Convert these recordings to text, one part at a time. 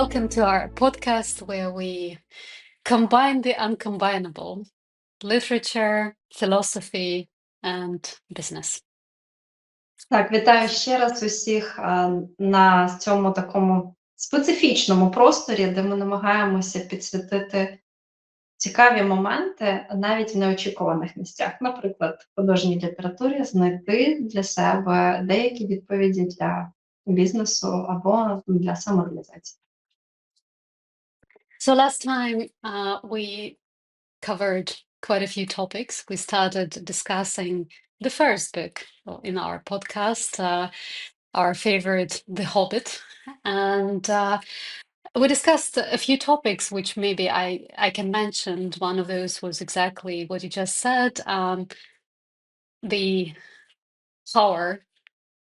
welcome to our podcast where we combine the uncombinable: literature, philosophy, and business. Так, вітаю ще раз усіх на цьому такому специфічному просторі, де ми намагаємося підсвітити цікаві моменти навіть в неочікуваних місцях. Наприклад, в художній літературі знайти для себе деякі відповіді для бізнесу або для самореалізації. So last time we covered quite a few topics. We started discussing the first book in our podcast, our favorite, The Hobbit, and we discussed a few topics, which maybe I can mention. One of those was exactly what you just said, the power,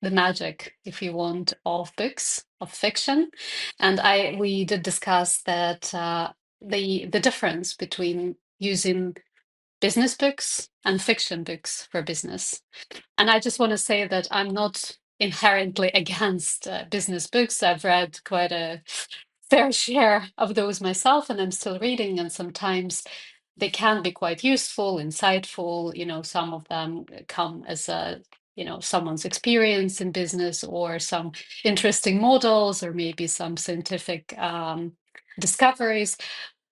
the magic, if you want, of books, of fiction. And we did discuss that the difference between using business books and fiction books for business. And I just want to say that I'm not inherently against business books. I've read quite a fair share of those myself, and I'm still reading, and sometimes they can be quite useful, insightful. Some of them come as someone's experience in business, or some interesting models, or maybe some scientific discoveries.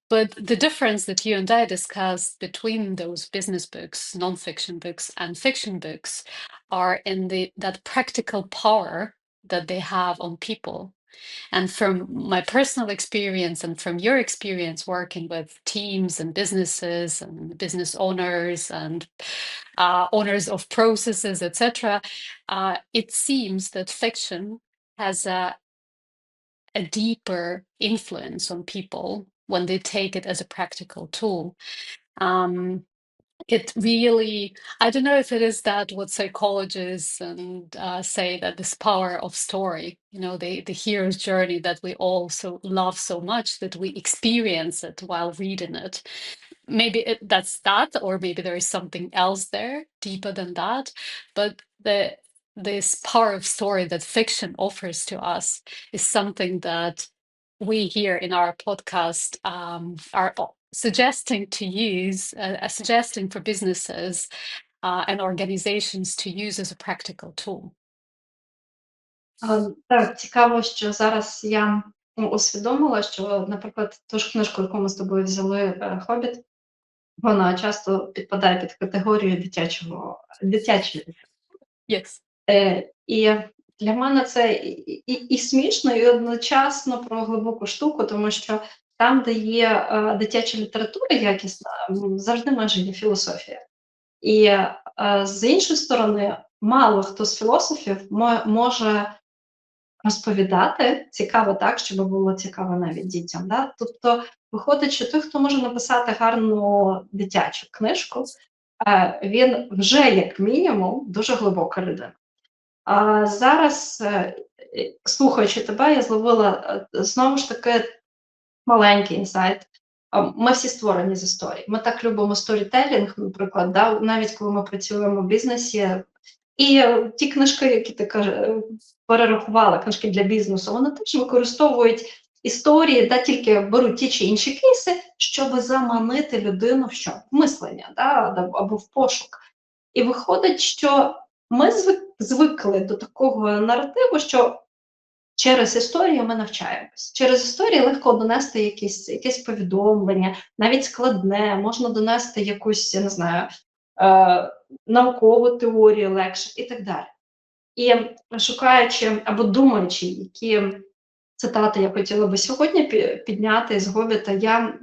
But the difference that you and I discussed between those business books, nonfiction books, and fiction books are in that practical power that they have on people. And from my personal experience and from your experience working with teams and businesses and business owners and owners of processes, etc., it seems that fiction has a deeper influence on people when they take it as a practical tool. It really, I don't know if it is that what psychologists and say, that this power of story, the hero's journey that we all so love so much, that we experience it while reading it. Maybe that's that, or maybe there is something else there deeper than that. But this power of story that fiction offers to us is something that we here in our podcast are suggesting to use, suggesting for businesses and organizations to use as a practical tool. Так, цікаво, що зараз я усвідомила, що, наприклад, ту ж книжку, яку ми з тобою взяли, «Хобіт», вона часто підпадає під категорію дитячої. Yes. І для мене це і смішно, і одночасно про глибоку штуку, тому що там, де є дитяча література якісна, завжди майже є філософія. І з іншої сторони, мало хто з філософів може розповідати цікаво так, щоб було цікаво навіть дітям. Да? Тобто виходить, що той, хто може написати гарну дитячу книжку, він вже, як мінімум, дуже глибока людина. А зараз, слухаючи тебе, я зловила знову ж таки маленький інсайт. Ми всі створені з історії. Ми так любимо сторітелінг, наприклад, да? Навіть коли ми працюємо в бізнесі. І ті книжки, які ти перерахувала, книжки для бізнесу, вони теж використовують історії, да, тільки беруть ті чи інші кейси, щоб заманити людину в що? В мислення, да, або в пошук. І виходить, що ми звикли до такого наративу, що через історію ми навчаємось. Через історію легко донести якесь повідомлення, навіть складне, можна донести якусь, я не знаю, наукову теорію легше і так далі. І шукаючи або думаючи, які цитати я хотіла би сьогодні підняти з «Гобіта», я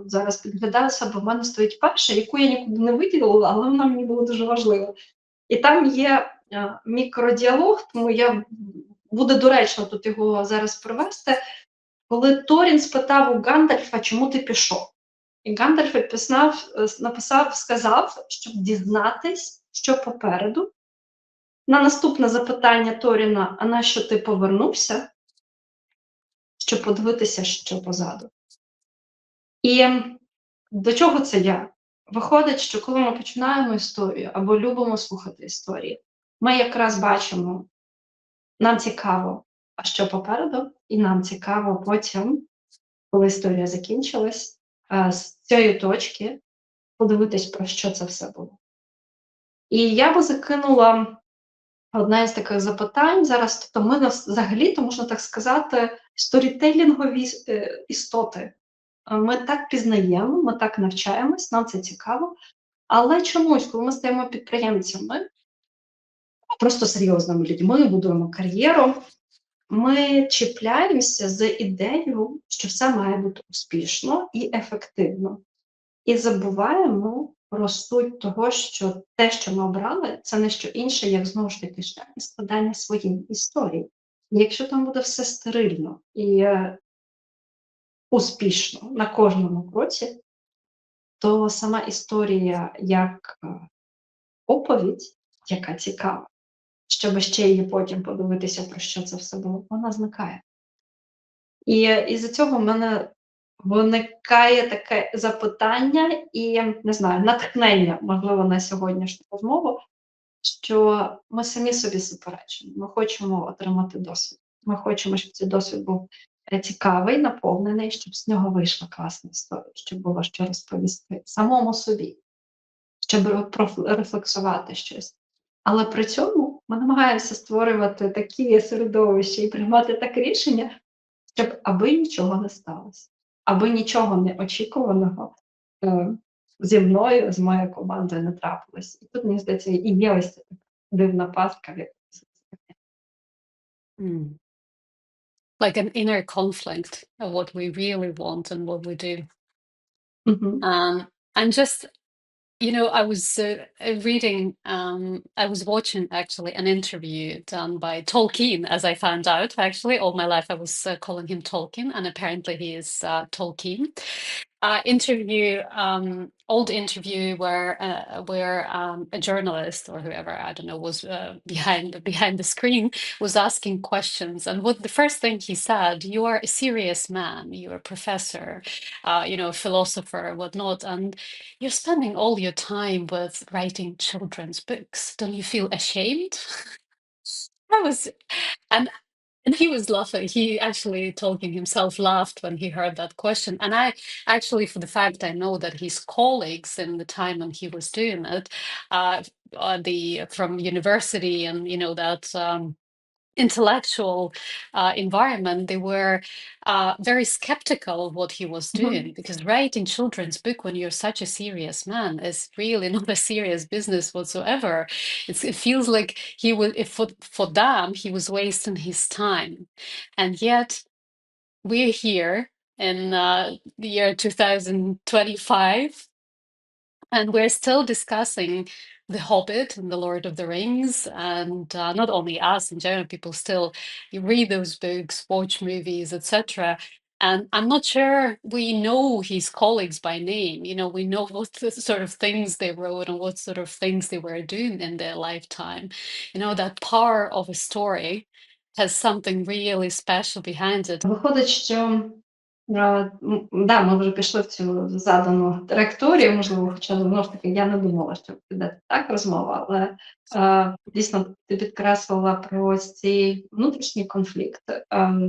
зараз підглядаю себе, в мене стоїть перша, яку я нікуди не виділила, але вона мені була дуже важлива. І там є мікродіалог, тому буде доречно тут його зараз привести, коли Торін спитав у Гандальфа, чому ти пішов. І Гандальф сказав, щоб дізнатись, що попереду. На наступне запитання Торіна, а нащо ти повернувся? Щоб подивитися, що позаду. І до чого це я? Виходить, що коли ми починаємо історію або любимо слухати історії, ми якраз бачимо, нам цікаво, а що попереду, і нам цікаво потім, коли історія закінчилась, з цієї точки подивитись, про що це все було. І я би закинула одне із таких запитань зараз, тобто ми взагалі-то, можна так сказати, сторітелінгові істоти. Ми так пізнаємо, ми так навчаємось, нам це цікаво. Але чомусь, коли ми стаємо підприємцями, просто серйозними людьми, будуємо кар'єру, ми чіпляємося за ідею, що все має бути успішно і ефективно. І забуваємо про суть того, що те, що ми обрали, це не що інше, як знову ж таки шлях і складання своєї історії. І якщо там буде все стерильно і успішно на кожному кроці, то сама історія як оповідь, яка цікава, щоб ще її потім подивитися, про що це все було, вона зникає. І із-за цього в мене виникає таке запитання і, не знаю, натхнення, можливо, на сьогоднішню розмову, що ми самі собі суперечимо. Ми хочемо отримати досвід. Ми хочемо, щоб цей досвід був цікавий, наповнений, щоб з нього вийшла класна історія, щоб було що розповісти самому собі, щоб рефлексувати щось. Але при цьому ми намагаємося створювати такі середовища і приймати таке рішення, щоб аби нічого не сталося, аби нічого неочікуваного зі мною, з моєю командою не трапилось. І тут, мені здається, і є ось ця така дивна пастка, в яку Mm. Like an inner conflict of what we really want and what we do. Мгм. And just, I was reading, I was watching actually an interview done by Tolkien, as I found out. Actually, all my life I was calling him Tolkien, and apparently he is Tolkien. Old interview where a journalist or whoever, I don't know, was behind the screen, was asking questions. And what the first thing he said: "You are a serious man. You're a professor, philosopher, whatnot, and you're spending all your time with writing children's books. Don't you feel ashamed?" I was, and and he was laughing. He actually, Tolkien himself, laughed when he heard that question. And I actually, for the fact I know that his colleagues in the time when he was doing it, the from university, and that intellectual environment, they were very skeptical of what he was Мгм. doing, because writing children's book when you're such a serious man is really not a serious business whatsoever. It feels like he would, if for them, he was wasting his time. And yet we're here in the year 2025, and we're still discussing The Hobbit and The Lord of the Rings. And not only us, in general, people still read those books, watch movies, etc. And I'm not sure we know his colleagues by name. We know what sort of things they wrote and what sort of things they were doing in their lifetime. That power of a story has something really special behind it. Виходить, що да, ми вже пішли в цю задану траєкторію, можливо, хоча знову ж таки я не думала, що піде так розмова, але дійсно ти підкреслила про ось цей внутрішній конфлікт,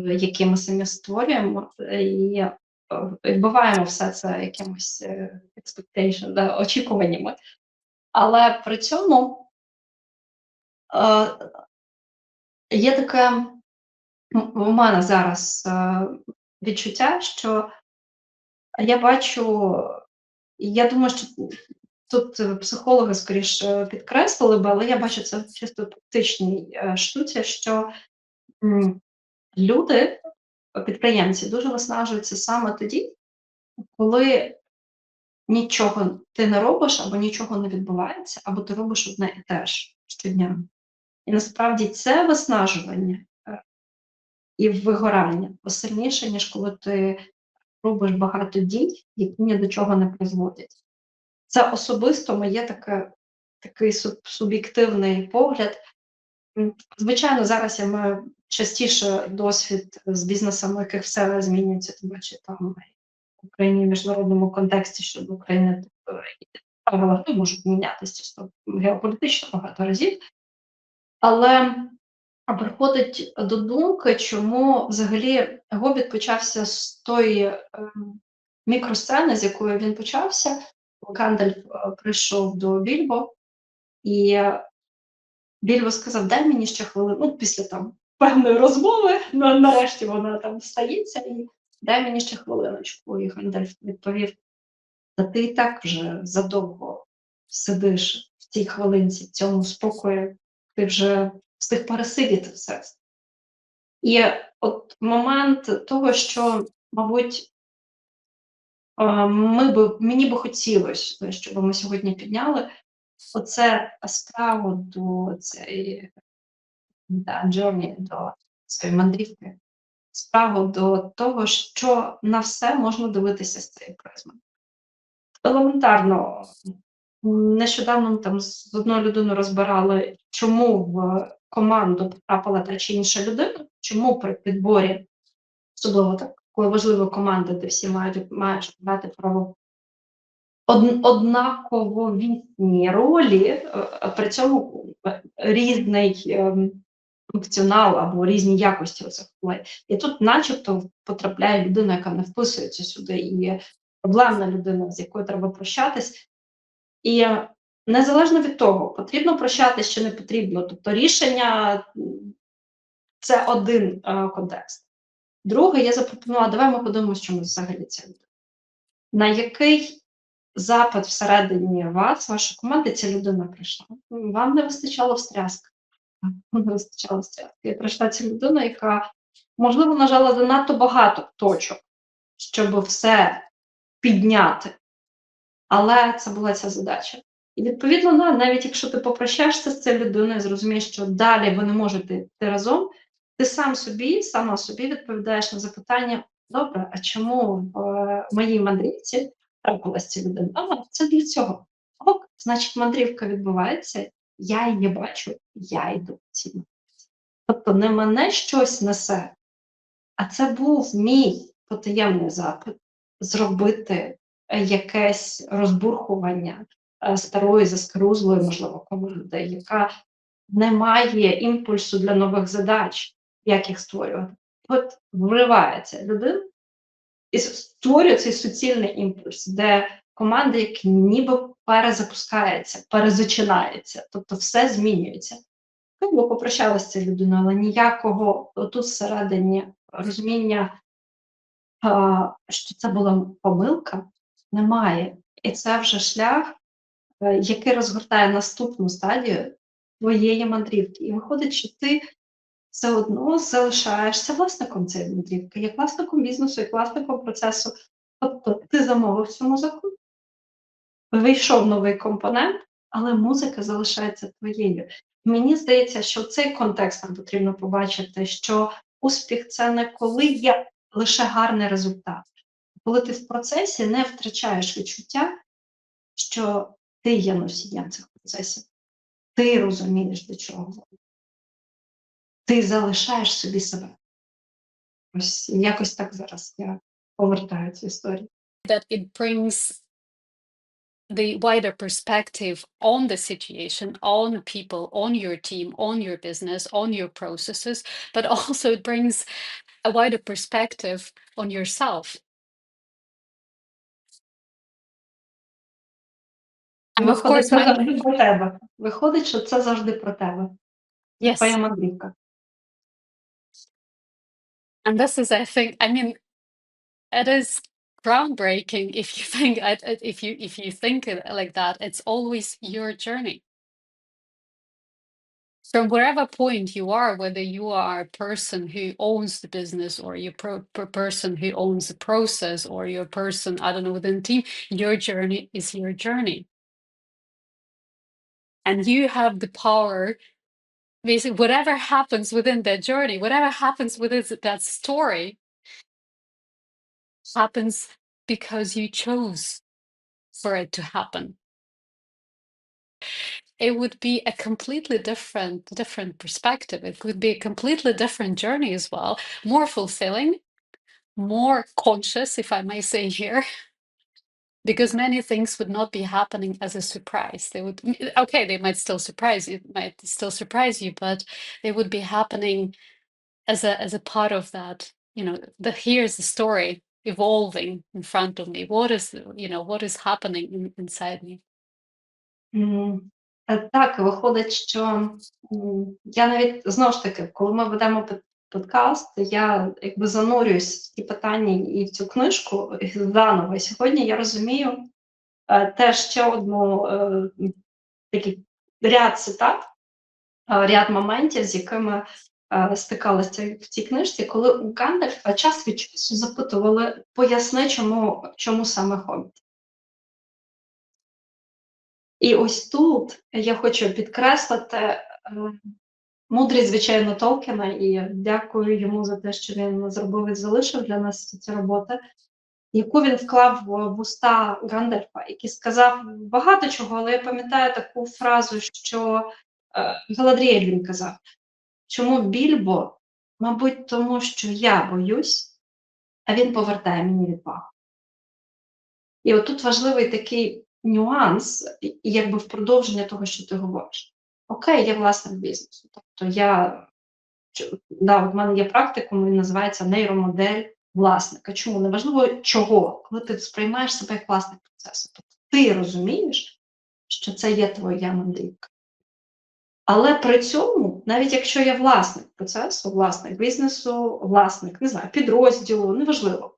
який ми самі створюємо, і відбиваємо все це якимось expectation, да, очікуваннями. Але при цьому е, є таке у мене зараз відчуття, що я бачу, я думаю, що тут психологи скоріше підкреслили би, але я бачу це в чисто практичній штуці, що люди, підприємці, дуже виснажуються саме тоді, коли нічого ти не робиш, або нічого не відбувається, або ти робиш одне і те ж щодня. І насправді це виснажування і вигорання сильніше, ніж коли ти робиш багато дій, які ні до чого не призводять. Це особисто моє такий суб'єктивний погляд. Звичайно, зараз я маю частіше досвід з бізнесами, у яких все змінюється, тим паче там в Україні в міжнародному контексті щодо України, тобто правила гри можуть мінятися чисто геополітично багато разів. Але приходить до думки, чому взагалі "Гобіт" почався з тої, мікросцени, з якої він почався. Гандальф, прийшов до Більбо, і Більбо сказав: "Дай мені ще хвилину", ну, після там певної розмови, нарешті вона там стається, і "Дай мені ще хвилиночку". І Гандальф відповів: "Та ти і так вже задовго сидиш в цій хвилинці, в цьому спокої, ти вже встиг пересидіти все". І от момент того, що, мабуть, мені би хотілося, щоб ми сьогодні підняли, оце справу до цієї, да, journey, до цієї мандрівки, справу до того, що на все можна дивитися з цієї призми. Елементарно, нещодавно ми там з одною людиною розбирали, чому в команду потрапила та чи інша людина, чому при підборі, особливо такої важливої команди, де всі мають грати право однаково вісні ролі, при цьому різний функціонал або різні якості оцих ролей. І тут начебто потрапляє людина, яка не вписується сюди, і проблемна людина, з якою треба прощатись. І незалежно від того, потрібно прощатись чи не потрібно, тобто рішення це один контекст. Друге, я запропонувала, давай ми подивимося, чому взагалі ця людина. На який запит всередині вас, вашої команди, ця людина прийшла? Вам не вистачало встряски. Вам не вистачало встряски. І прийшла ця людина, яка, можливо, нажала занадто багато точок, щоб все підняти. Але це була ця задача. І відповідно, навіть якщо ти попрощаєшся з цією людиною, зрозумієш, що далі ви не можете йти разом, ти сама собі відповідаєш на запитання: добре, а чому в моїй мандрівці трапилась ця людина? Ага, це для цього. Ок, значить, мандрівка відбувається, я її бачу, я йду в цій мандрівці. Тобто не мене щось несе, а це був мій потаємний запит зробити якесь розбурхування старої заскорузлої, можливо, команди, яка не має імпульсу для нових задач, як їх створювати. От вривається людина і створює цей суцільний імпульс, де команда як ніби перезапускається, перезачинається, тобто все змінюється. Ми попрощалися з цією людиною, але ніякого тут всередині розуміння, що це була помилка, немає. І це вже шлях, який розгортає наступну стадію твоєї мандрівки. І виходить, що ти все одно залишаєшся власником цієї мандрівки, як власником бізнесу, як власником процесу. Тобто ти замовив цю музику, вийшов новий компонент, але музика залишається твоєю. Мені здається, що цей контекст нам потрібно побачити, що успіх це не коли є лише гарний результат, коли ти в процесі не втрачаєш відчуття, що ти є носієм цих процесів, ти розумієш, до чого, ти залишаєш собі себе. Ось якось так зараз я повертаю цю історію. That it brings the wider perspective on the situation, on people, on your team, on your business, on your processes, but also it brings a wider perspective on yourself. And of Виходить, course, це завжди про тебе. Виходить, що це завжди про тебе. Твоя yes, мандрівка. and this is, I think, I mean, it is groundbreaking if you think if you think it like that. It's always your journey. From wherever point you are, whether you are a person who owns the business or you're person who owns the process or you're a person, I don't know, within the team, your journey is your journey. And you have the power, basically, whatever happens within that journey, whatever happens within that story, happens because you chose for it to happen. It would be a completely different perspective. It could be a completely different journey as well, more fulfilling, more conscious, if I may say here, because many things would not be happening as a surprise. They would, okay, they might still surprise you, but they would be happening as a part of that. Here's the story evolving in front of me. What is happening inside me? М, Так, виходить, що, я навіть знову ж таки, коли ми ведемо подкаст, я якби занурююсь в ті питання і в цю книжку заново. І сьогодні я розумію, теж ще одну, такий ряд цитат, ряд моментів, з якими, стикалася в цій книжці, коли у Гандальфа час від часу запитували: "Поясни, чому саме Хобіт?" І ось тут я хочу підкреслити, мудрість, звичайно, Толкіна, і дякую йому за те, що він зробив і залишив для нас ці роботи, яку він вклав в уста Гандальфа, який сказав багато чого, але я пам'ятаю таку фразу, що Галадріель він казав: "Чому Більбо? Мабуть, тому що я боюсь, а він повертає мені відвагу". І отут важливий такий нюанс, і якби в продовження того, що ти говориш. Окей, я власник бізнесу. Тобто от в мене є практикум, він називається нейромодель власника. Чому? Неважливо чого, коли ти сприймаєш себе як власник процесу. Тобто ти розумієш, що це є твоя мандрівка. Але при цьому, навіть якщо я власник процесу, власник бізнесу, власник, не знаю, підрозділу, неважливо,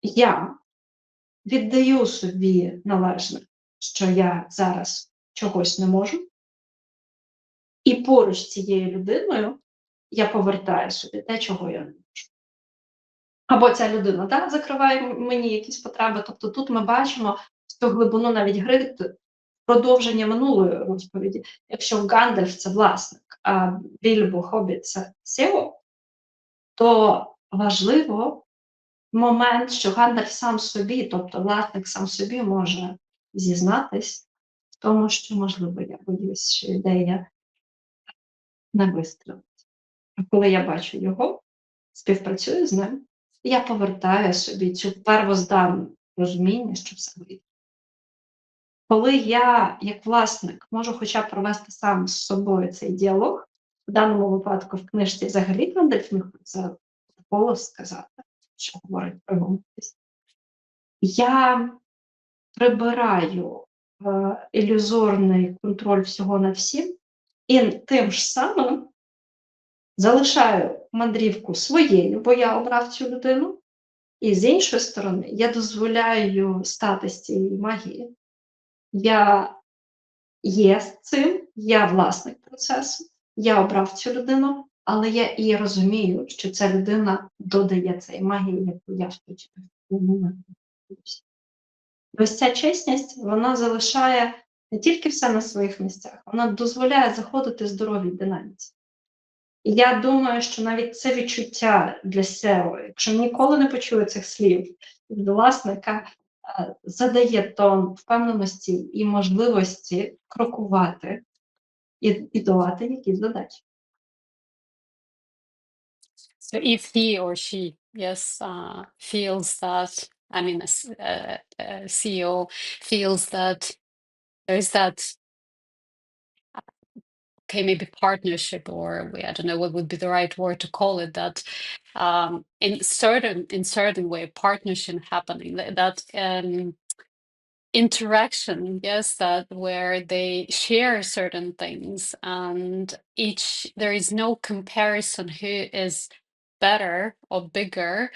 я віддаю собі належне, що я зараз чогось не можу, і поруч з цією людиною я повертаю собі те, чого я не можу. Або ця людина закриває мені якісь потреби. Тобто тут ми бачимо цю глибину навіть гри, продовження минулої розповіді. Якщо Гандальф – це власник, а Більбо Хобіт – це SEO, то важливо момент, що Гандальф сам собі, тобто власник сам собі може зізнатись в тому, що, можливо, я боюсь, що ідея не вистрілить. А коли я бачу його, співпрацюю з ним, я повертаю собі цю первозданну розуміння, що все вийде. Коли я, як власник, можу хоча б провести сам з собою цей діалог, в даному випадку в книжці взагалі Гандальф міг про це голос сказати, що говорить про гуманність, я прибираю ілюзорний контроль всього над всім, і тим ж самим залишаю мандрівку своєю, бо я обрав цю людину, і з іншої сторони я дозволяю статись цієї магії. Я є цим, я власник процесу, я обрав цю людину, але я і розумію, що ця людина додає цієї магії, яку я в той час. Ось ця чесність, вона залишає не тільки все на своїх місцях, вона дозволяє заходити в здоровій динаміці. І я думаю, що навіть це відчуття для SEO, якщо ніколи не почує цих слів від власника, задає тон впевненості і можливості крокувати і долати якісь задачі. So if he or she, yes, feels that, I mean, CEO feels that there is that, okay, maybe partnership, or I don't know what would be the right word to call it, that in certain way partnership happening, that interaction, yes, that where they share certain things, and there is no comparison who is better or bigger,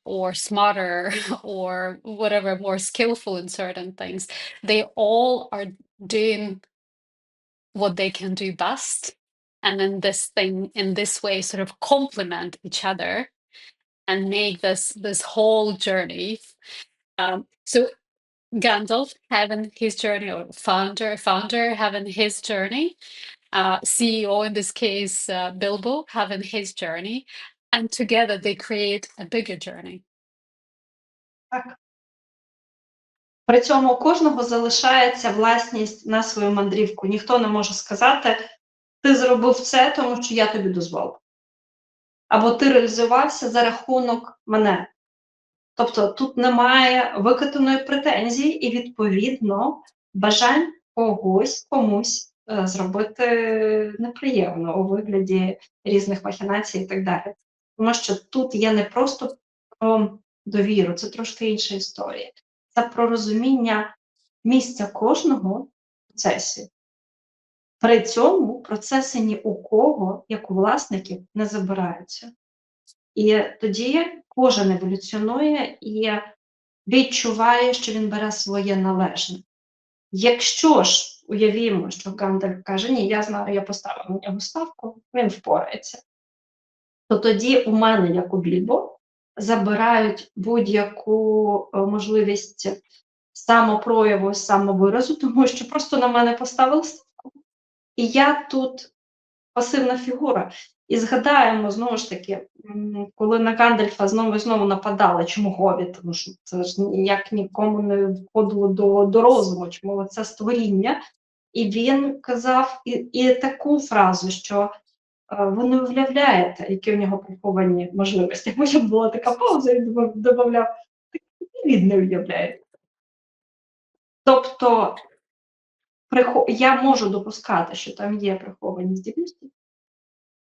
or smarter, or whatever, more skillful in certain things. They all are doing what they can do best, and then this thing in this way sort of complement each other and make this whole journey. So Gandalf having his journey, or founder having his journey, CEO in this case, Bilbo having his journey, and together they create a bigger journey. Так. При цьому у кожного залишається власність на свою мандрівку. Ніхто не може сказати: ти зробив це, тому що я тобі дозволив. Або ти реалізувався за рахунок мене. Тобто тут немає викатаної претензії і, відповідно, бажань когось комусь зробити неприємно у вигляді різних махінацій і так далі. Тому що тут є не просто про довіру, це трошки інша історія. Це про розуміння місця кожного в процесі. При цьому процеси ні у кого, як у власників, не забираються. І тоді кожен еволюціонує і відчуває, що він бере своє належне. Якщо ж уявімо, що Гандальф каже, ні, я знаю, я поставив на нього ставку, він впорається, то тоді у мене, як у Більбо, забирають будь-яку можливість самопрояву, самовиразу, тому що просто на мене поставили ставку. І я тут пасивна фігура. І згадаємо, знову ж таки, коли на Гандальфа знову і знову нападали, чому Говід, тому що це ж ніяк нікому не входило до розуму, чому це створіння. І він казав і таку фразу, що ви не уявляєте, які в нього приховані можливості. Потім була така пауза, і додавав, він не уявляє. Тобто я можу допускати, що там є приховані здібності,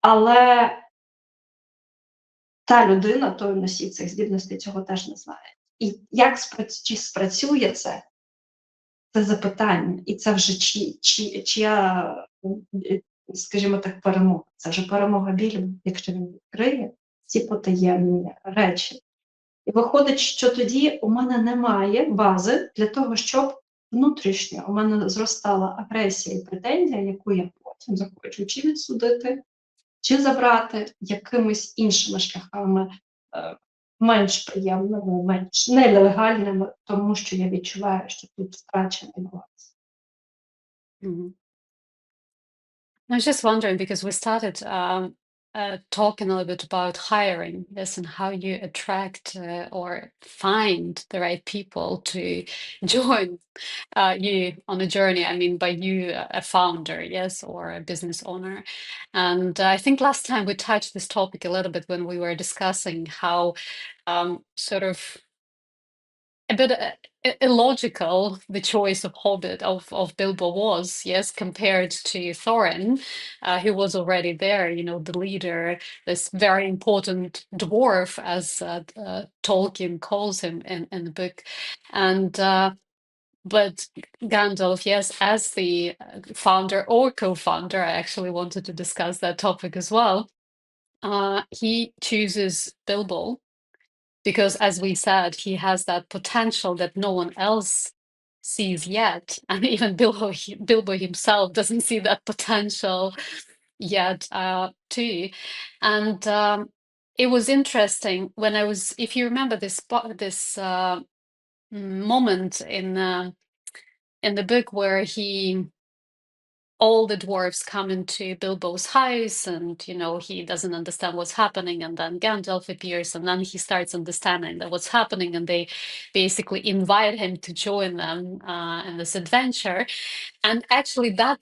але та людина, той носій цих здібностей, цього теж не знає. І як чи спрацює це запитання, і це вже чия, скажімо так, перемога. Це вже перемога Більбо, якщо він відкриє ці потаємні речі. І виходить, що тоді у мене немає бази для того, щоб внутрішньо у мене зростала агресія і претензія, яку я потім захочу чи відсудити, чи забрати якимись іншими шляхами, менш приємними, менш нелегальними, тому що я відчуваю, що тут втрачений баланс. Mhm. I was just wondering because we started talking a little bit about hiring, yes, and how you attract or find the right people to join you on a journey. I mean, by you, a founder, yes, or a business owner. And I think last time we touched this topic a little bit when we were discussing how sort of a bit illogical the choice of Hobbit of Bilbo was, yes, compared to Thorin, who was already there, you know, the leader, this very important dwarf, as Tolkien calls him in the book, and but Gandalf, yes, as the founder or co-founder, I actually wanted to discuss that topic as well. He chooses Bilbo because, as we said, he has that potential that no one else sees yet, and even Bilbo himself doesn't see that potential yet, too. And it was interesting when I was, if you remember this moment in the book where all the dwarves come into Bilbo's house and you know he doesn't understand what's happening, and then Gandalf appears and then he starts understanding that what's happening, and they basically invite him to join them in this adventure. And actually that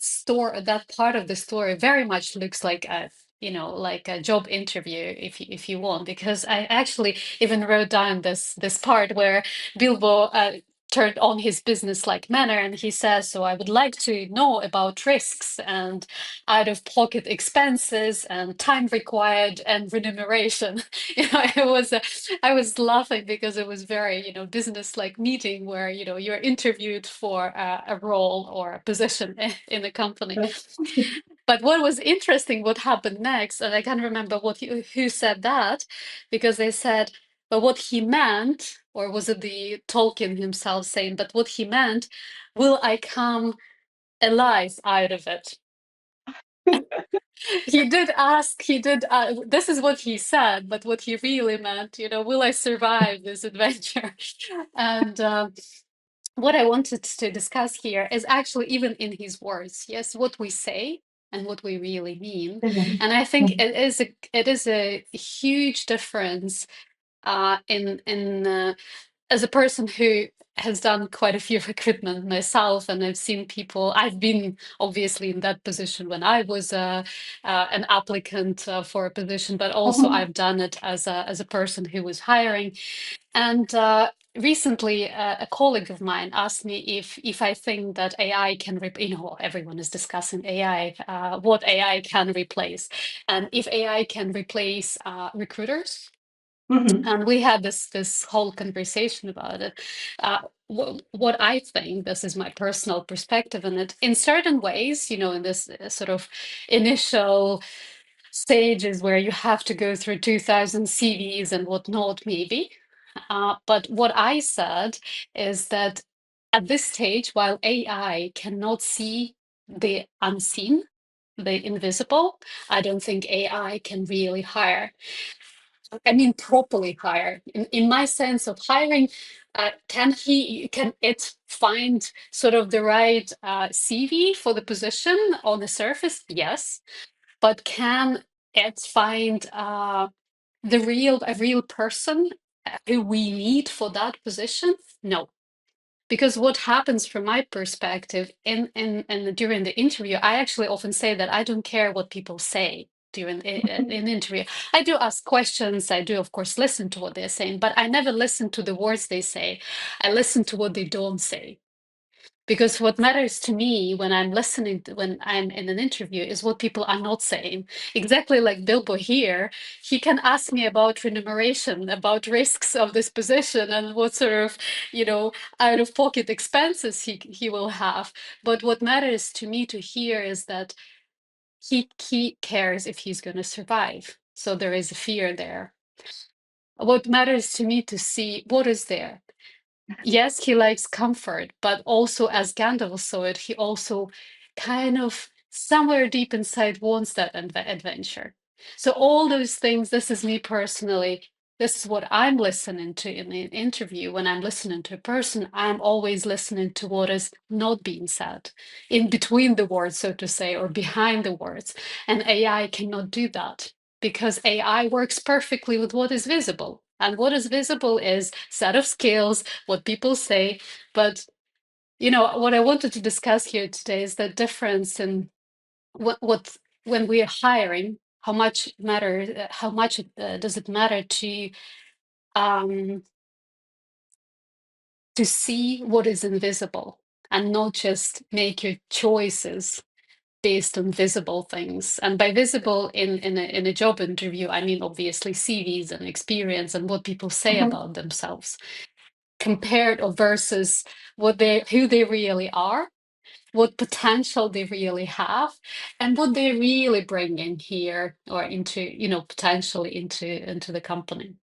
part of the story very much looks like a, you know, like a job interview, if you want, because I actually even wrote down this part where Bilbo turned on his business-like manner, and he says, so I would like to know about risks and out-of-pocket expenses and time required and remuneration. You know, I was laughing because it was very, you know, business-like meeting where, you know, you're interviewed for a role or a position in a company. But what was interesting, what happened next, and I can't remember who said that, because they said, but what he meant, or was it the Tolkien himself saying, but what he meant, will I come alive out of it? He did ask, this is what he said, but what he really meant, you know, will I survive this adventure? And what I wanted to discuss here is actually even in his words, yes, what we say and what we really mean. And I think it is a huge difference in as a person who has done quite a few recruitment myself, and I've seen people, I've been obviously in that position when I was an applicant for a position, but also Мгм. I've done it as a person who was hiring. And recently, a colleague of mine asked me if I think that AI can, everyone is discussing AI, what AI can replace, and if AI can replace recruiters. Мгм. And we had this whole conversation about it. What I think, this is my personal perspective on it. In certain ways, in this sort of initial stages where you have to go through 2,000 CVs and whatnot, maybe. But what I said is that at this stage, while AI cannot see the unseen, the invisible, I don't think AI can really hire. I mean, properly hire. In my sense of hiring, can it find sort of the right CV for the position on the surface? Yes, but can it find a real person who we need for that position? No. Because what happens from my perspective in during the interview, I actually often say that I don't care what people say during an interview. I do ask questions. I do, of course, listen to what they're saying, but I never listen to the words they say. I listen to what they don't say. Because what matters to me when I'm listening to, when I'm in an interview is what people are not saying. Exactly like Bilbo here, he can ask me about remuneration, about risks of this position, and what sort of, out of pocket expenses he will have. But what matters to me to hear is that he cares if he's going to survive. So there is a fear there. What matters to me to see what is there. Yes, he likes comfort, but also as Gandalf saw it, he also kind of somewhere deep inside wants that adventure. So all those things, this is me personally. This is what I'm listening to in the interview. When I'm listening to a person, I'm always listening to what is not being said in between the words, so to say, or behind the words. And AI cannot do that because AI works perfectly with what is visible. And what is visible is set of skills, what people say. But what I wanted to discuss here today is the difference in what when we are hiring, how much does it matter um, to see what is invisible and not just make your choices based on visible things. And by visible in a job interview, I mean obviously CVs and experience and what people say Мгм. about themselves, compared or versus who they really are, what potential they really have, and what they really bring in here or into, potentially into the company.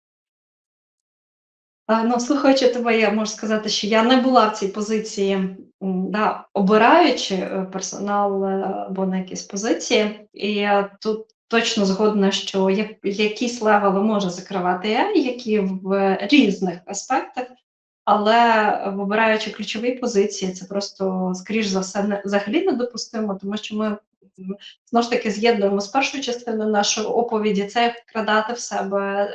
Ну, слухаючи тебе, я можу сказати, що я не була в цій позиції, да, обираючи персонал або на якісь позиції. І я тут точно згодна, що якісь левели може закривати AI, які в різних аспектах, але вибираючи ключові позиції, це просто, скоріш за все, взагалі недопустимо, тому що ми знову ж таки з'єднуємо з першою частиною нашої оповіді, це як вкрадати в себе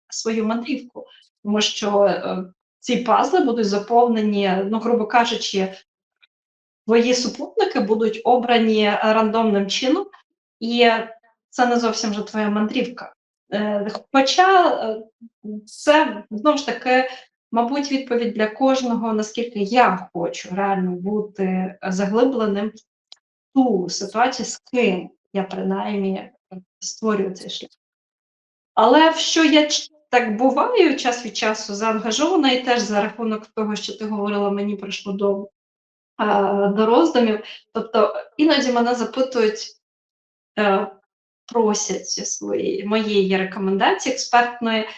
свою мандрівку. Тому що ці пазли будуть заповнені, ну, грубо кажучи, твої супутники будуть обрані рандомним чином, і це не зовсім вже твоя мандрівка. Хоча це знову ж таки, мабуть, відповідь для кожного, наскільки я хочу реально бути заглибленим в ту ситуацію, з ким я принаймні створюю цей шлях. Але в що я так буваю час від часу заангажована, і теж за рахунок того, що ти говорила, мені прийшло до роздумів. Тобто іноді мене запитують, е, просять моєї рекомендації експертної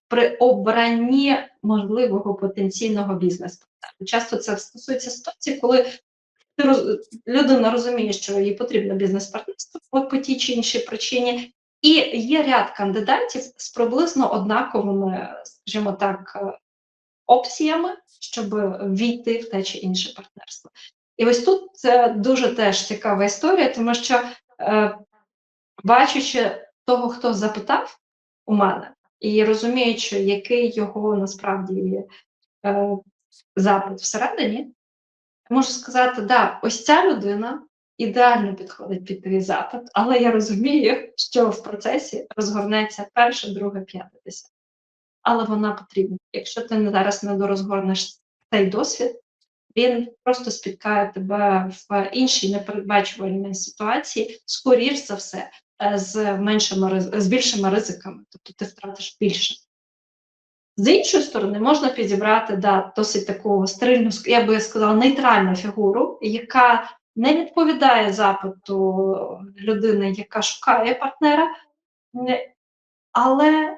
при обранні можливого потенційного бізнес-партнера. Часто це стосується ситуації, коли людина розуміє, що їй потрібно бізнес-партнерство по тій чи іншій причині, і є ряд кандидатів з приблизно однаковими, скажімо так, опціями, щоб ввійти в те чи інше партнерство. І ось тут це дуже теж цікава історія, тому що, бачачи того, хто запитав у мене, І розуміючи, який його насправді е, запит всередині, можу сказати, да, ось ця людина ідеально підходить під твій запит, але я розумію, що в процесі розгорнеться перше, друге, п'яте, десяте. Але вона потрібна. Якщо ти зараз не дорозгорнеш цей досвід, він просто спіткає тебе в іншій непередбачувальній ситуації, скоріш за все, з більшими ризиками, тобто ти втратиш більше. З іншої сторони, можна підібрати досить таку стерильну, я би сказала, нейтральну фігуру, яка не відповідає запиту людини, яка шукає партнера, але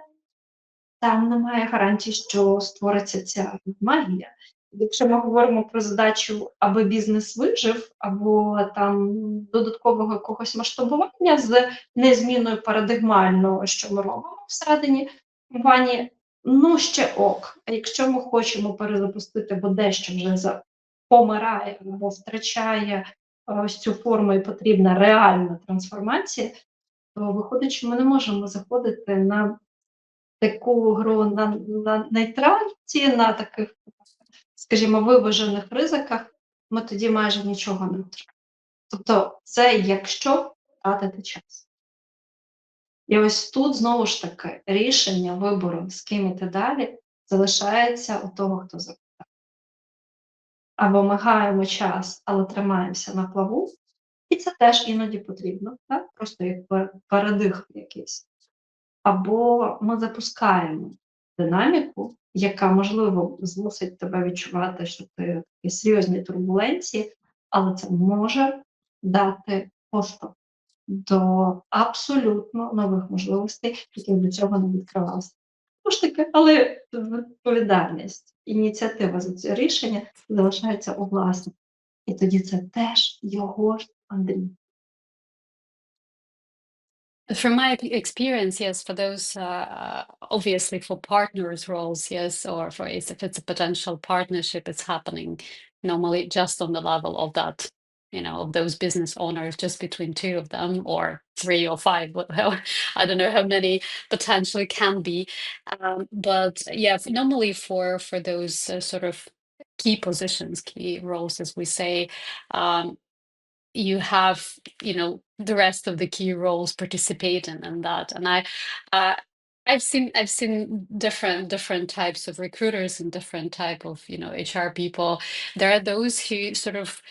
там немає гарантій, що створиться ця магія. Якщо ми говоримо про задачу, аби бізнес вижив, або там додаткового якогось масштабування з незміною парадигмально, що ми робимо всередині компанії, ну ще ок. А якщо ми хочемо перезапустити, бо дещо вже помирає або втрачає ось цю форму і потрібна реальна трансформація, то виходить, що ми не можемо заходити на таку гру на нейтральці, на таких, скажімо, виважених ризиках, ми тоді майже нічого не отримаємо. Тобто це якщо втратити час. І ось тут, знову ж таки, рішення вибору, з ким іти далі, залишається у того, хто запитає. Або ми гаємо час, але тримаємося на плаву, і це теж іноді потрібно, так? Просто як парадигм якийсь. Або ми запускаємо динаміку, яка, можливо, змусить тебе відчувати, що ти в такій серйозній турбуленції, але це може дати поштовх до абсолютно нових можливостей, які до цього не відкривалися. Тому ж таки, але відповідальність, ініціатива за це рішення залишається у власника. І тоді це теж його ж Андрій. From my experience, yes, for those obviously for partners roles, yes, or for if it's a potential partnership, it's happening normally just on the level of that, of those business owners, just between two of them, or three or five. I don't know how many potentially can be, but yeah, normally for those sort of key positions, key roles, as we say. You have the rest of the key roles participate in that, and uh, I've seen different types of recruiters and different type of HR people. There are those who sort of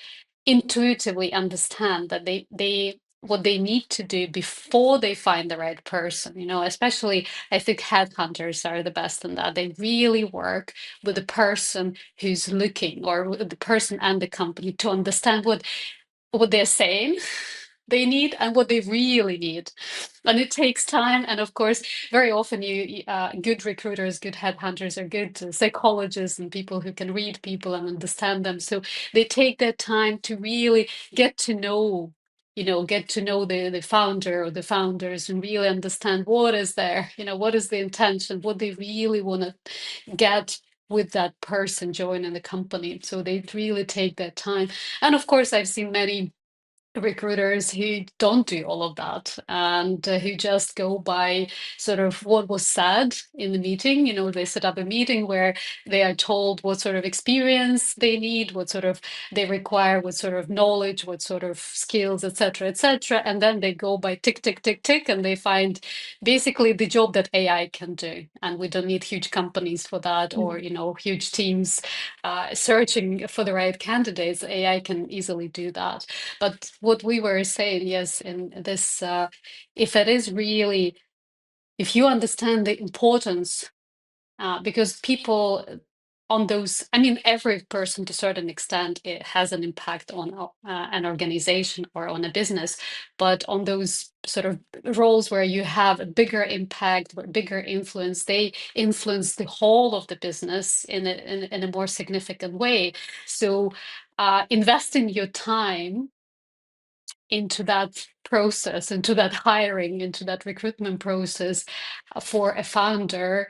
intuitively understand that they what they need to do before they find the right person. Especially I think headhunters are the best in that. They really work with the person who's looking, or with the person and the company, to understand what they're saying they need and what they really need. And it takes time. And of course, very often good recruiters, good headhunters are good psychologists and people who can read people and understand them. So they take their time to really get to know the founder or the founders, and really understand what is there, what is the intention, what they really want to get with that person joining the company. So they really take their time. And of course, I've seen many recruiters who don't do all of that, and who just go by sort of what was said in the meeting. They set up a meeting where they are told what sort of experience they need, what sort of they require, what sort of knowledge, what sort of skills, etc., etc., and then they go by tick tick tick tick, and they find basically the job that AI can do. And we don't need huge companies for that, or huge teams searching for the right candidates. AI can easily do that. But what we were saying, yes, in this, if you understand the importance, because people on those, I mean, every person to a certain extent, it has an impact on an organization or on a business, but on those sort of roles where you have a bigger impact, bigger influence, they influence the whole of the business in a more significant way. So investing your time into that process, into that hiring, into that recruitment process for a founder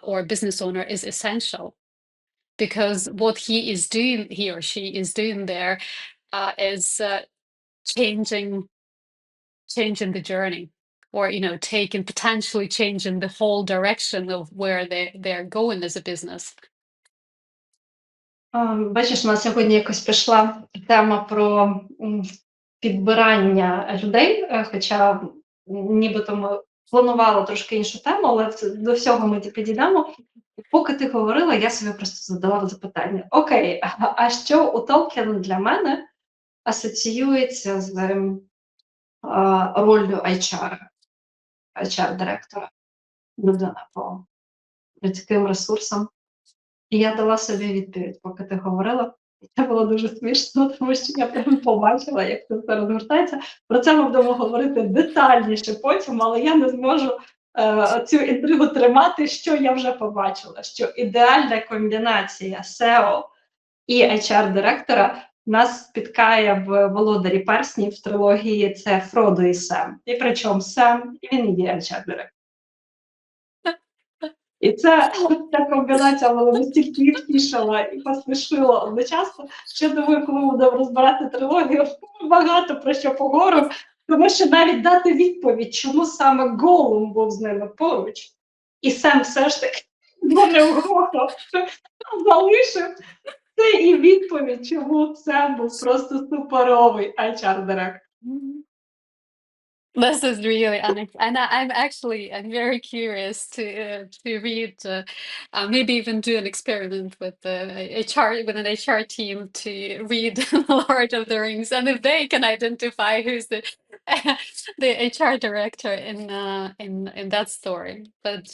or a business owner is essential, because what he or she is doing there is changing the journey. or take and potentially change in the whole direction of where they're going as a business. Бачиш, у нас сьогодні якось пішла тема про підбирання людей, хоча нібито ми планували трошки іншу тему, але до всього ми підійдемо. І поки ти говорила, я собі просто задала запитання: окей, а що у Толкіна для мене асоціюється з роллю HR-директора, людина по людським ресурсам? І я дала собі відповідь, поки ти говорила. І це було дуже смішно, тому що я прям побачила, як це все розгортається. Про це ми будемо говорити детальніше потім, але я не зможу цю інтригу тримати, що я вже побачила, що ідеальна комбінація SEO і HR-директора нас спіткає в «Володарі перснів» в трилогії «Це Фродо і Сем». І причому Сем, і він є HR-директор. І ця комбінація мене настільки і втішила і посмішила одночасно, що я думаю, коли ми будемо розбирати трилогію, багато про що поговоримо, тому що навіть дати відповідь, чому саме Голум був з ними поруч, і Сем все ж таки не вгохав, залишив, це і відповідь, чому Сем був просто суперовий HR-директор. This is really and I'm very curious to read, maybe even do an experiment with an HR team to read Lord of the Rings, and if they can identify who's the HR director in that story. But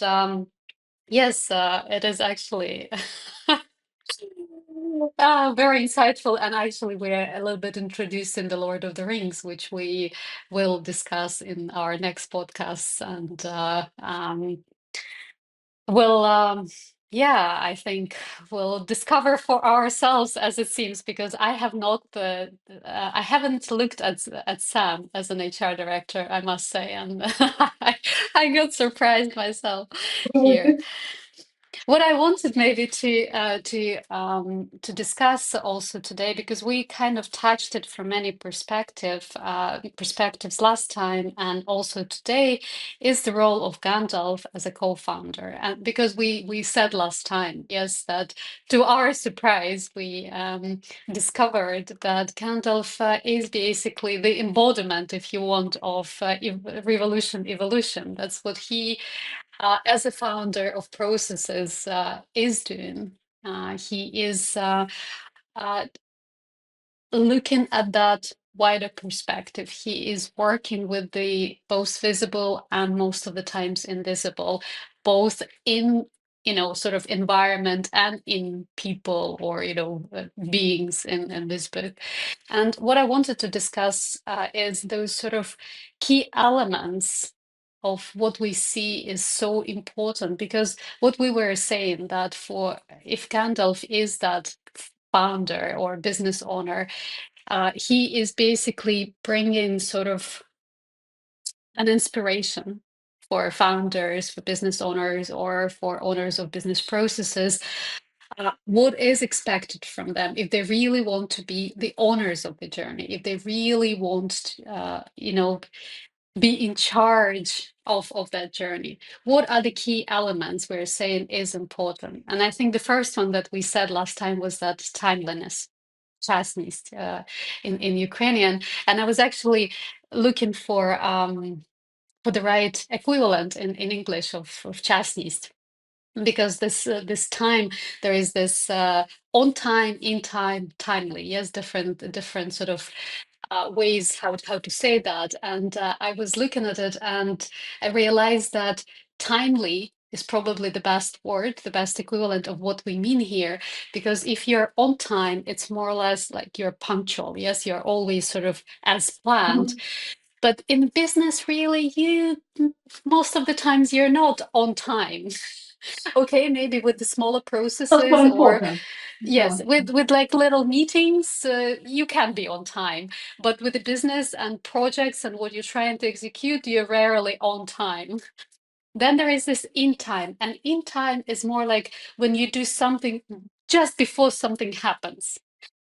yes, it is actually very insightful, and actually we're a little bit introduced in the Lord of the Rings, which we will discuss in our next podcasts, and yeah, I think we'll discover for ourselves, as it seems, because I have not I haven't looked at Sam as an HR director, I must say, and I got surprised myself here. What I wanted maybe to discuss also today, because we kind of touched it from many perspectives last time and also today, is the role of Gandalf as a co-founder. And because we said last time, yes, that to our surprise we discovered that Gandalf is basically the embodiment, if you want, of revolution evolution. That's what he, as a founder of processes, is doing. He is looking at that wider perspective. He is working with the both visible and most of the times invisible, both in sort of environment and in people, or beings in this book. And what I wanted to discuss is those sort of key elements of what we see is so important, because what we were saying, that if Gandalf is that founder or business owner, he is basically bringing sort of an inspiration for founders, for business owners, or for owners of business processes. What is expected from them if they really want to be the owners of the journey, if they really want to, be in charge of that journey? What are the key elements we're saying is important? And I think the first one that we said last time was that timeliness, chasnist, in Ukrainian. And I was actually looking for the right equivalent in English of chasnist, because this time, there is this on time, in time, timely. Yes, different sort of ways how to say that. And I was looking at it and I realized that timely is probably the best word, the best equivalent of what we mean here. Because if you're on time, it's more or less like you're punctual. Yes, you're always sort of as planned. But in business, really, most of the times you're not on time. Okay, maybe with the smaller processes, or yes, with like little meetings, you can be on time. But with the business and projects and what you're trying to execute, you're rarely on time. Then there is this in time, and in time is more like when you do something just before something happens.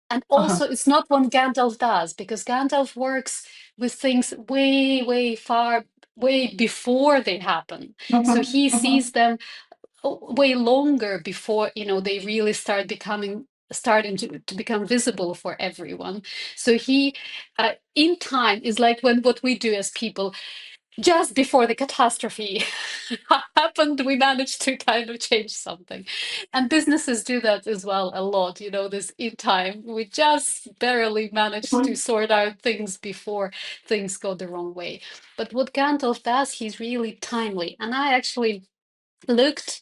And also, it's not what Gandalf does, because Gandalf works with things way, way far way before they happen. So Мгм, he мгм. sees them way longer before, they really starting to become visible for everyone. So he, in time, is like when what we do as people just before the catastrophe happened, we managed to kind of change something. And businesses do that as well a lot, this in time. We just barely managed to Мгм. sort out things before things go the wrong way. But what Gandalf does, he's really timely. And I actually looked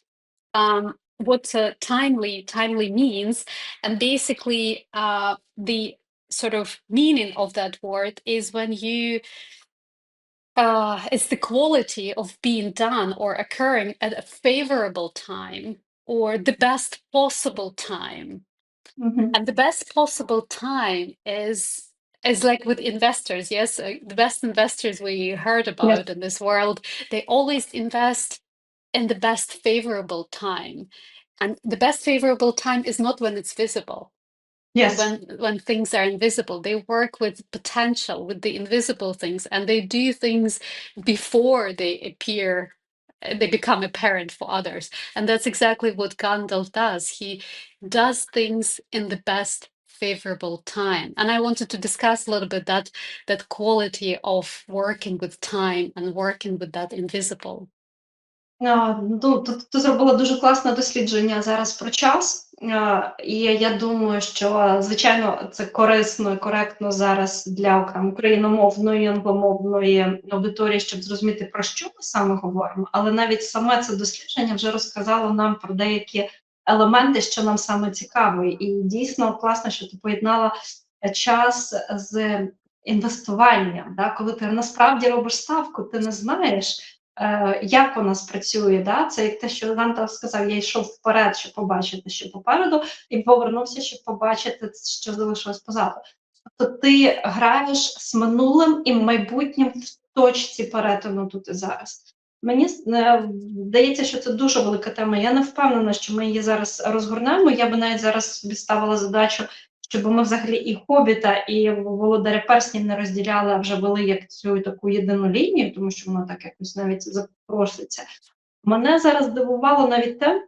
what timely means, and basically the sort of meaning of that word is when you it's the quality of being done or occurring at a favorable time or the best possible time. Мгм. And the best possible time is like with investors. Yes, the best investors we heard Yes. about in this world, they always invest in the best favorable time. And the best favorable time is not when it's visible and Yes. when things are invisible. They work with potential, with the invisible things, and they do things before they appear, they become apparent for others. And that's exactly what Gandalf does. He does things in the best favorable time. And I wanted to discuss a little bit that quality of working with time and working with that invisible. Ну, тут ти зробила дуже класне дослідження зараз про час. І я думаю, що, звичайно, це корисно і коректно зараз для україномовної, англомовної аудиторії, щоб зрозуміти, про що ми саме говоримо. Але навіть саме це дослідження вже розказало нам про деякі елементи, що нам саме цікаво. І дійсно класно, що ти поєднала час з інвестуванням. Да? Коли ти насправді робиш ставку, ти не знаєш, як вона спрацює. Да? Це як те, що Гантер сказав, я йшов вперед, щоб побачити, що попереду, і повернувся, щоб побачити, що залишилось позаду. Тобто ти граєш з минулим і майбутнім в точці перетину тут і зараз. Мені здається, що це дуже велика тема. Я не впевнена, що ми її зараз розгорнемо. Я би навіть зараз собі ставила задачу, щоб ми взагалі і Хобіта, і Володаря Перснів не розділяли, а вже вели як цю таку єдину лінію, тому що воно так якось навіть запроситься. Мене зараз здивувало навіть те,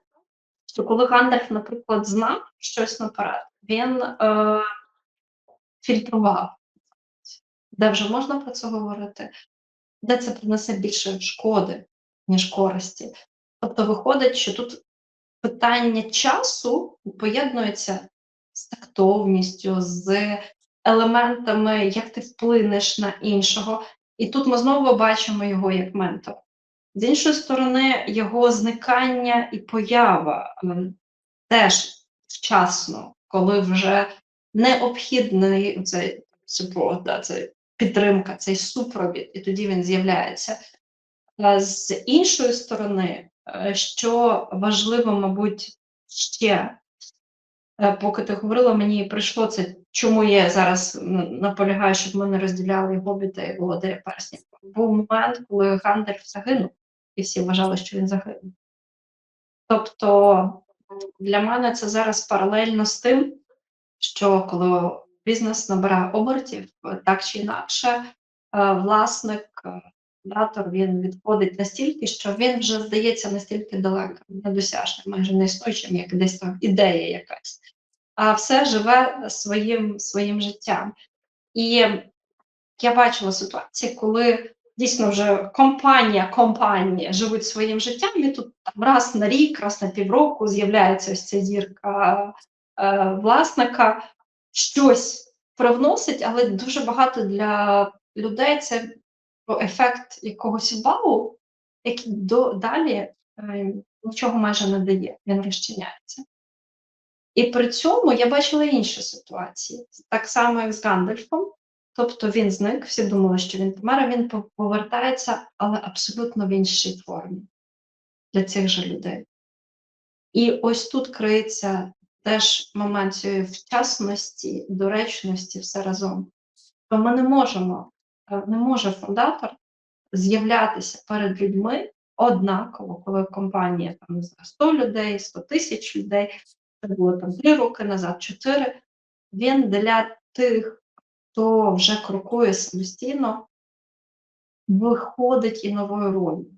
що коли Гандальф, наприклад, знав щось наперед, він фільтрував, де вже можна про це говорити, де це принесе більше шкоди, ніж користі. Тобто виходить, що тут питання часу поєднується з тактовністю, з елементами, як ти вплинеш на іншого. І тут ми знову бачимо його як ментор. З іншої сторони, його зникання і поява теж вчасно, коли вже необхідний цей support, да, це підтримка, цей супровід, і тоді він з'являється. З іншої сторони, що важливо, мабуть, ще, поки ти говорила, мені прийшло це, чому я зараз наполягаю, щоб ми не розділяли і Гобіта, і Володаря Перснів. Був момент, коли Гандальф загинув, і всі вважали, що він загинув. Тобто для мене це зараз паралельно з тим, що коли бізнес набирає обертів, так чи інакше, власник, фундатор, він відходить настільки, що він вже здається настільки далеким, недосяжним, майже неіснуючим, як десь там ідея якась, а все живе своїм життям. І я бачила ситуації, коли дійсно вже компанія живуть своїм життям, і тут там раз на рік, раз на півроку з'являється ось ця зірка власника, щось привносить, але дуже багато для людей це ефект якогось вау, який далі нічого майже не дає, він розчиняється. І при цьому я бачила інші ситуації, так само, як з Гандальфом. Тобто він зник, всі думали, що він помер, а він повертається, але абсолютно в іншій формі для цих же людей. І ось тут криється теж момент цієї вчасності, доречності, все разом. То ми не може фундатор з'являтися перед людьми однаково, коли компанія там, не знаю, 100 людей, 100 тисяч людей, це було там 3 роки назад, 4. Він для тих, хто вже крокує самостійно, виходить і новою ролью.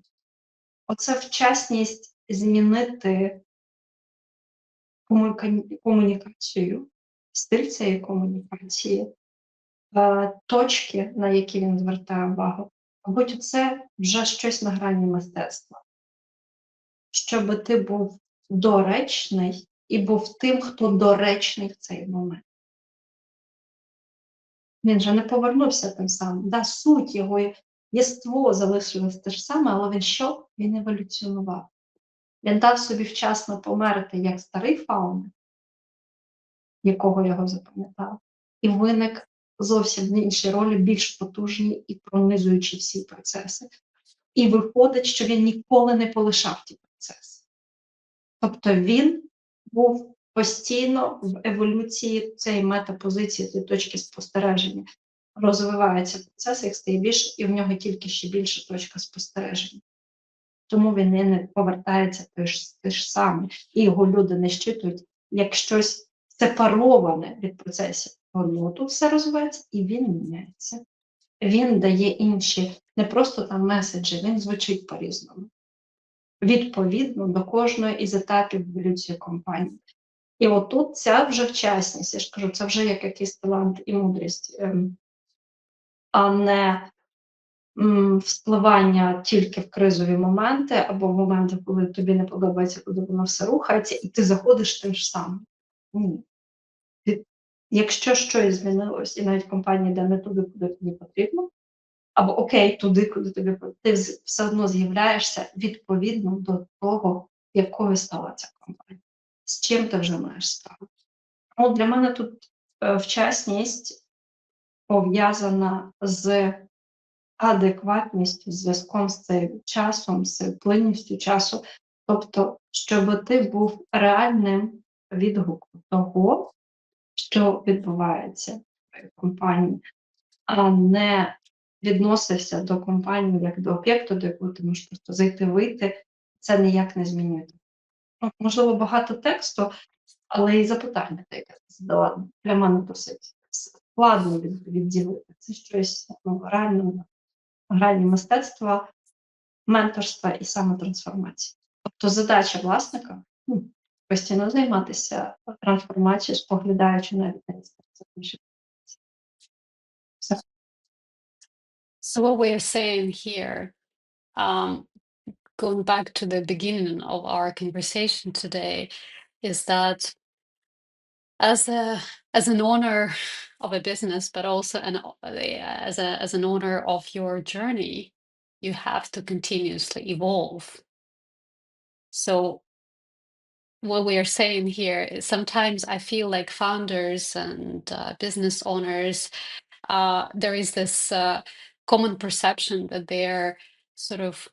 Оце вчасність змінити комунікацію, стиль цієї комунікації, точки, на які він звертає увагу. Мабуть, це вже щось на грані мистецтва. Щоб ти був доречний і був тим, хто доречний в цей момент. Він же не повернувся тим самим. Да, суть його єство залишилось те ж саме, але він що? Він еволюціонував. Він дав собі вчасно померти як старий фаун, якого його запам'ятав, і виник зовсім в іншій ролі, більш потужній і пронизуючи всі процеси. І виходить, що він ніколи не полишав ті процеси. Тобто він був постійно в еволюції цієї метапозиції, цієї точки спостереження. Розвивається процес, як стає більше, і в нього тільки ще більша точка спостереження. Тому він і не повертається те ж саме. І його люди не щитують як щось сепароване від процесів. Воно тут все розвивається, і він міняється. Він дає інші, не просто там меседжі, він звучить по-різному. Відповідно до кожної із етапів еволюції компанії. І отут ця вже вчасність, я ж кажу, це вже як якийсь талант і мудрість, а не вспливання тільки в кризові моменти, або в моменти, коли тобі не подобається, коли воно все рухається, і ти заходиш тим ж самим. Ні. Якщо щось змінилось, і навіть компанія йде не туди, куди тобі потрібно, або окей, туди, куди тобі потрібно, ти все одно з'являєшся відповідно до того, якою стала ця компанія. З чим ти вже маєш справу. Тому для мене тут вчасність пов'язана з адекватністю, зв'язком з цим часом, з плинністю часу. Тобто, щоб ти був реальним відгуком того, що відбувається в компанії, а не відносився до компанії як до об'єкту, до якого ти можеш просто зайти-вийти, це ніяк не змінює. Ну, можливо, багато тексту, але і запитання, яке ти задала, для мене досить складно відділити. Це щось реально грані мистецтва, менторства і самотрансформації. Тобто задача власника постійно займатися трансформацією, споглядаючи навіть на інституції. So what we are saying here, going back to the beginning of our conversation today, is that as an owner of a business, but also as an owner of your journey, you have to continuously evolve. So what we are saying here is sometimes I feel like founders and business owners, there is this common perception that their sort of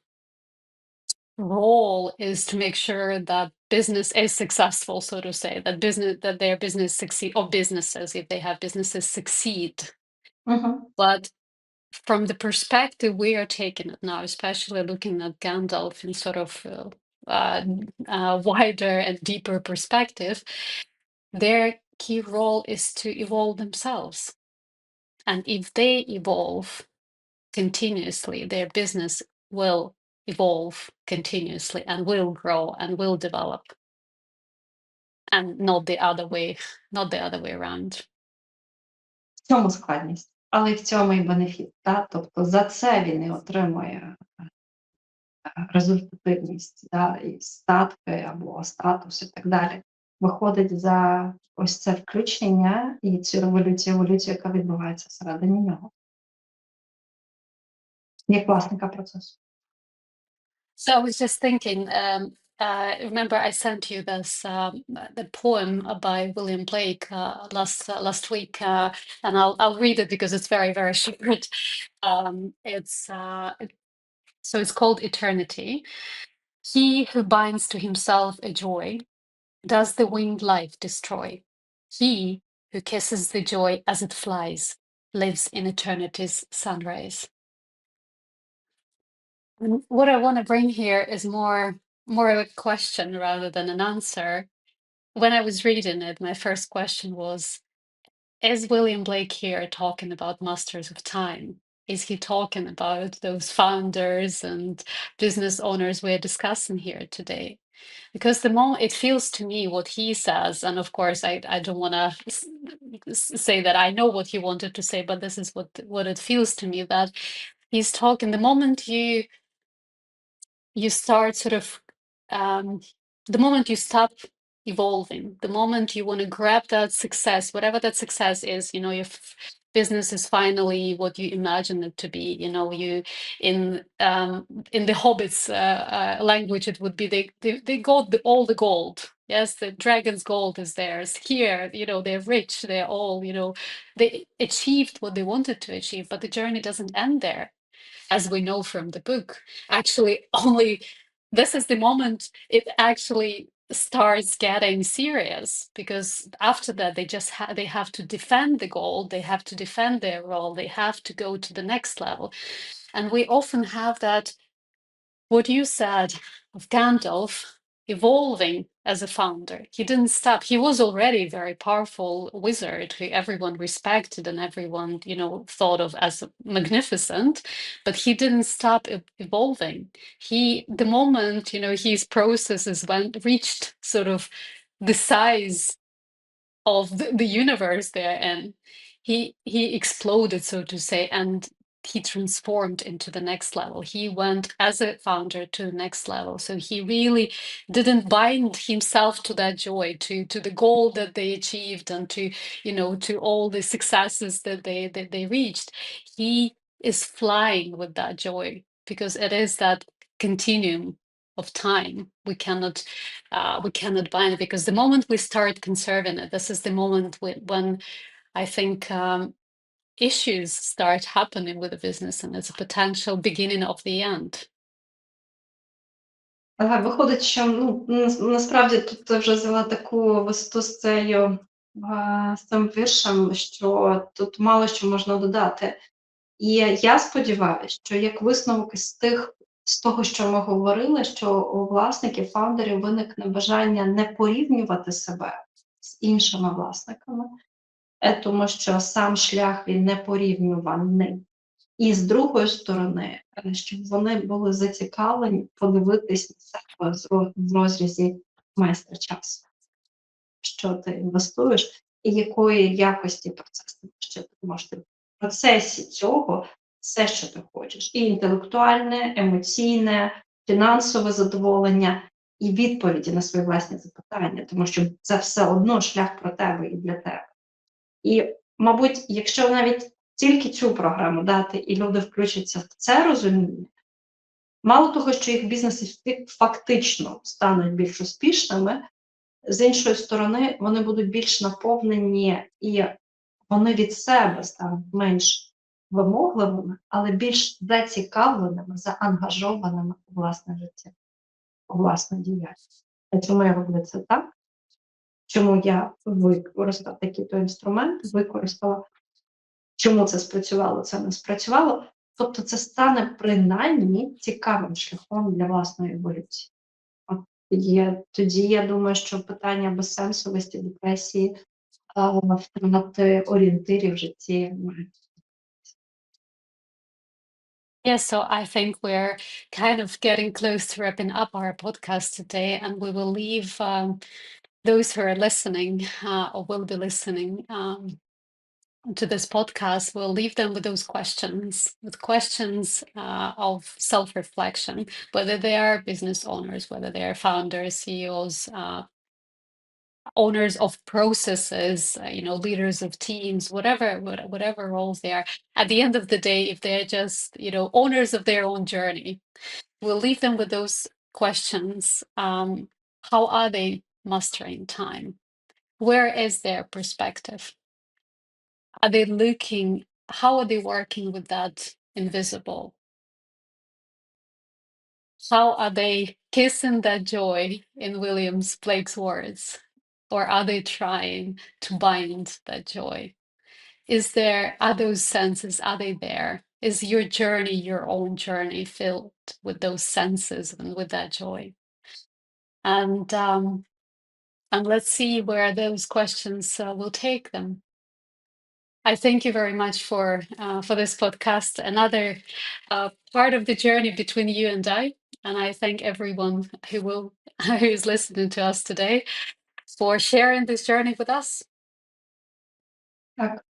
role is to make sure that business is successful, so to say, that their business succeed, or businesses, if they have businesses, succeed. But from the perspective we are taking it now, especially looking at Gandalf in sort of wider and deeper perspective, their key role is to evolve themselves. And if they evolve continuously, their business will evolve continuously and will grow and will develop. And not the other way, not the other way around. В цьому складність, але й в цьому і бенефіт. Да? Тобто за це він і отримує результативність, да? І статки або статус і так далі. Виходить за ось це включення і цю еволюцію, яка відбувається всередині нього. Як власника процесу. So I was just thinking, remember I sent you this the poem by William Blake last week, and I'll read it because it's very, very short. So it's called Eternity. He who binds to himself a joy, does the winged life destroy. He who kisses the joy as it flies, lives in eternity's sunrise. And what I want to bring here is more of a question rather than an answer. When I was reading it, my first question was, is William Blake here talking about Masters of Time? is he talking about those founders and business owners we're discussing here today? Because the moment it feels to me what he says, and of course I don't want to say that I know what he wanted to say, but this is what it feels to me, that he's talking the moment you start sort of um, the moment you stop evolving, the moment you want to grab that success, whatever that success is, your business is finally what you imagine it to be. You in the Hobbits language, it would be they got all the gold. Yes, the dragon's gold is theirs. Here, they're rich. They're all, they achieved what they wanted to achieve, but the journey doesn't end there, as we know from the book. Actually, only this is the moment it actually starts getting serious, because after that they just they have to defend the goal, they have to defend their role, they have to go to the next level. And we often have that, what you said of Gandalf evolving as a founder. He didn't stop. He was already a very powerful wizard who everyone respected and everyone, thought of as magnificent, but he didn't stop evolving. The moment, his processes reached sort of the size of the universe they're in, he exploded, so to say, and he transformed into the next level. He went as a founder to the next level. So he really didn't bind himself to that joy, to the goal that they achieved, and to all the successes that they reached. He is flying with that joy, because it is that continuum of time. We cannot bind it, because the moment we start conserving it, this is the moment when I think issues start happening with the business, and it's a potential beginning of the end. Виходить, що насправді тут ти вже взяла таку висоту з цим віршем, що тут мало що можна додати. І я сподіваюся, що як висновок з того, що ми говорили, що у власників, фаундерів виникне бажання не порівнювати себе з іншими власниками, тому що сам шлях він не порівнюваний. І з другої сторони, щоб вони були зацікавлені подивитись на себе в розрізі майстра часу, що ти інвестуєш, і якої якості процес ти що ти можеш в процесі цього все, що ти хочеш, і інтелектуальне, емоційне, фінансове задоволення, і відповіді на свої власні запитання, тому що це все одно шлях про тебе і для тебе. І, мабуть, якщо навіть тільки цю програму дати, і люди включаться в це розуміння, мало того, що їх бізнеси фактично стануть більш успішними, з іншої сторони, вони будуть більш наповнені, і вони від себе стануть менш вимогливими, але більш зацікавленими, заангажованими у власне життя, у власну діяльність. А чому я роблю це так? Чому я використала такий то інструмент, використала, чому це спрацювало, це не спрацювало. Тобто це стане принаймні цікавим шляхом для власної еволюції. Тоді я думаю, що питання безсенсовості, депресії, втрати орієнтирів в житті мають. Yeah, so I think we're kind of getting close to wrapping up our podcast today, and we will leave those who are listening or will be listening to this podcast. We'll leave them with those questions, of self-reflection, whether they are business owners, whether they are founders, CEOs, owners of processes, leaders of teams, whatever roles they are. At the end of the day, if they're just, owners of their own journey, we'll leave them with those questions. How are they mastering time? Where is their perspective? Are they looking? How are they working with that invisible? How are they kissing that joy, in Williams Blake's words? Or are they trying to bind that joy? Are those senses, are they there? Is your journey, your own journey, filled with those senses and with that joy? And let's see where those questions will take them. I thank you very much for this podcast, another part of the journey between you and I thank everyone who is listening to us today for sharing this journey with us. Так.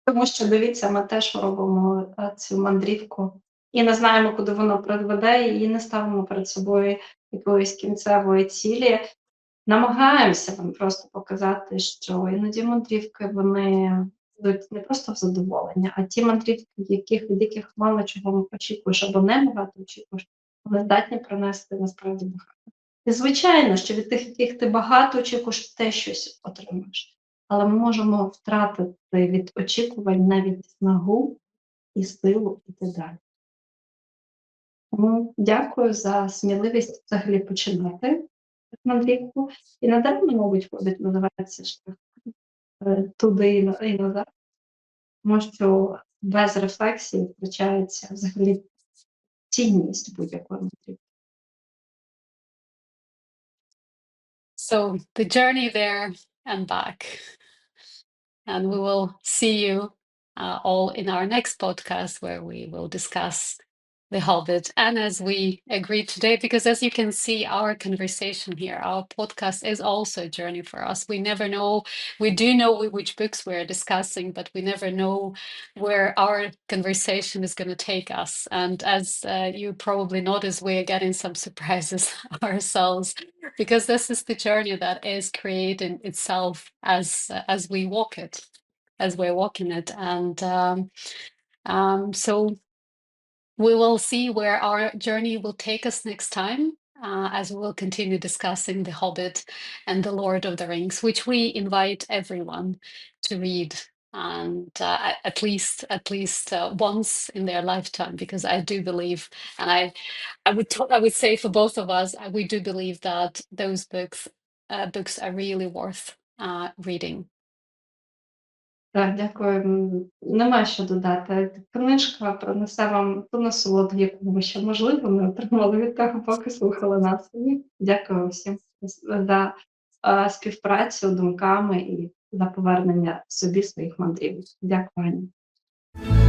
Тому що дивіться, ми теж робимо, цю мандрівку і не знаємо, куди воно приведе, і не ставимо перед собою якоїсь кінцевої цілі. Намагаємося вам просто показати, що іноді мандрівки вони йдуть не просто в задоволення, а ті мандрівки, від яких мало чого очікуєш або небагато очікуєш, вони здатні принести насправді багато. І звичайно, що від тих, яких ти багато очікуєш, ти щось отримаєш. Але ми можемо втратити від очікувань навіть снагу і силу іти далі. Тому дякую за сміливість взагалі починати мандрівку. І надаремно, мабуть, ходить, називається шлях туди і назад, тому що без рефлексії втрачається взагалі цінність будь-якої мандрівки. So the journey there and back. And we will see you all in our next podcast where we will discuss The Hobbit. And as we agreed today, because as you can see, our conversation here, our podcast is also a journey for us. We never know, we do know which books we're discussing, but we never know where our conversation is going to take us. And as you probably noticed, we're getting some surprises ourselves, because this is the journey that is creating itself as we walk it, as we're walking it. And so we will see where our journey will take us next time, as we will continue discussing The Hobbit and The Lord of the Rings, which we invite everyone to read, and at least once in their lifetime, because I do believe, and I would say for both of us, we do believe that those books are really worth reading. Так, дякую. Нема що додати. Книжка принесе вам ту насолоду, яку ви ще, можливо, не отримали від того, поки слухали нас. І дякую всім за співпрацю думками і за повернення собі своїх мандрів. Дякую, Аня.